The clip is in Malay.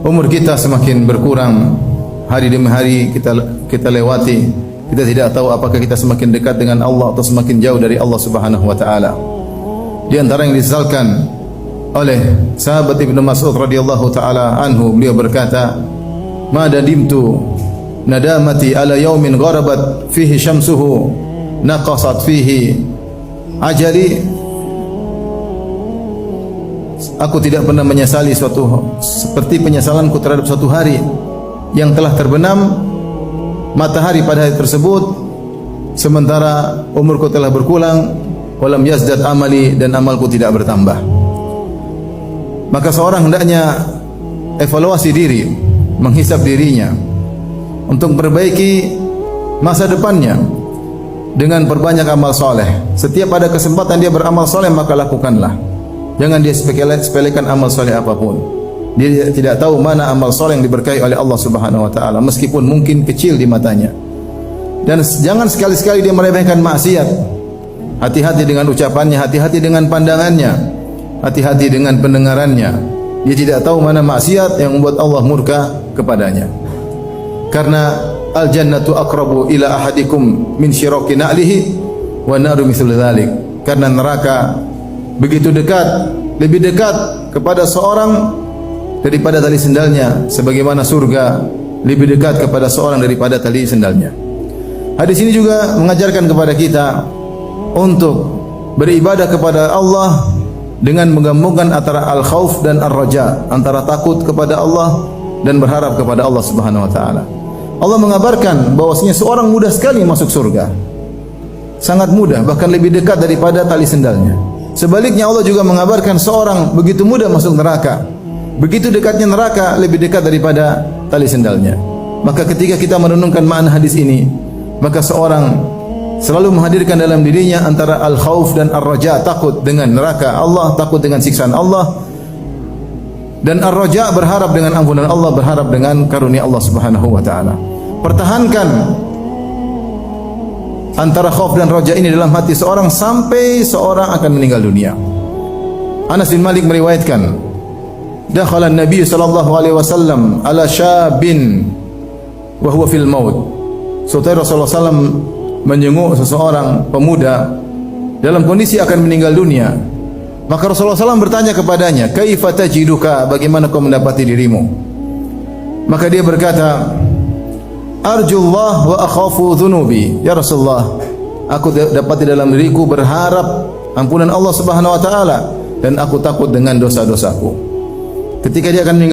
umur kita semakin berkurang, hari demi hari kita lewati, kita tidak tahu apakah kita semakin dekat dengan Allah atau semakin jauh dari Allah Subhanahu wa taala. Di antara yang disesalkan oleh sahabat Ibnu Mas'ud radhiyallahu taala anhu, beliau berkata, "Ma nadimtu nadamati ala yaumin gharabat fihi syamsuhu naqasat fihi ajali." Aku tidak pernah menyesali seperti penyesalanku terhadap suatu hari yang telah terbenam matahari pada hari tersebut, sementara umurku telah berkurang, walam yazdad amali, dan amalku tidak bertambah. Maka seorang hendaknya evaluasi diri, menghisab dirinya untuk memperbaiki masa depannya dengan perbanyak amal soleh. Setiap ada kesempatan dia beramal soleh, maka lakukanlah. Jangan dia sepelekan amal soleh apapun. Dia tidak tahu mana amal soleh yang diberkahi oleh Allah Subhanahu wa taala, meskipun mungkin kecil di matanya. Dan jangan sekali-sekali dia meremehkan maksiat. Hati-hati dengan ucapannya, hati-hati dengan pandangannya, hati-hati dengan pendengarannya. Dia tidak tahu mana maksiat yang membuat Allah murka kepadanya. Karena al-jannatu aqrabu ila ahadikum min syiraki na'lihi wa naru mithlu dzalik. Karena neraka begitu dekat, lebih dekat kepada seorang daripada tali sendalnya, sebagaimana surga lebih dekat kepada seorang daripada tali sendalnya. Hadis ini juga mengajarkan kepada kita untuk beribadah kepada Allah dengan menggabungkan antara al-khauf dan ar-raja, antara takut kepada Allah dan berharap kepada Allah Subhanahu wa taala. Allah mengabarkan bahwasanya seorang mudah sekali masuk surga. Sangat mudah, bahkan lebih dekat daripada tali sendalnya. Sebaliknya Allah juga mengabarkan seorang begitu mudah masuk neraka. Begitu dekatnya neraka, lebih dekat daripada tali sendalnya. Maka ketika kita merenungkan makna hadis ini, maka seorang selalu menghadirkan dalam dirinya antara al-khauf dan ar-raja, takut dengan neraka Allah, takut dengan siksaan Allah, dan ar-raja berharap dengan ampunan Allah, berharap dengan karunia Allah Subhanahu wa taala. Pertahankan antara khauf dan raja ini dalam hati seorang sampai seorang akan meninggal dunia. Anas bin Malik meriwayatkan, dakhala an-nabiy sallallahu alaihi wasallam ala syabin wa huwa fil maut. Saudara Rasulullah sallallahu menjenguk seseorang pemuda dalam kondisi akan meninggal dunia. Maka Rasulullah SAW bertanya kepadanya, kaifa tajiduka, bagaimana kau mendapati dirimu? Maka dia berkata, arjullah wa akhafu dhunubi. Ya Rasulullah, aku dapati dalam diriku berharap ampunan Allah Subhanahu wa taala dan aku takut dengan dosa-dosaku. Ketika dia akan meninggal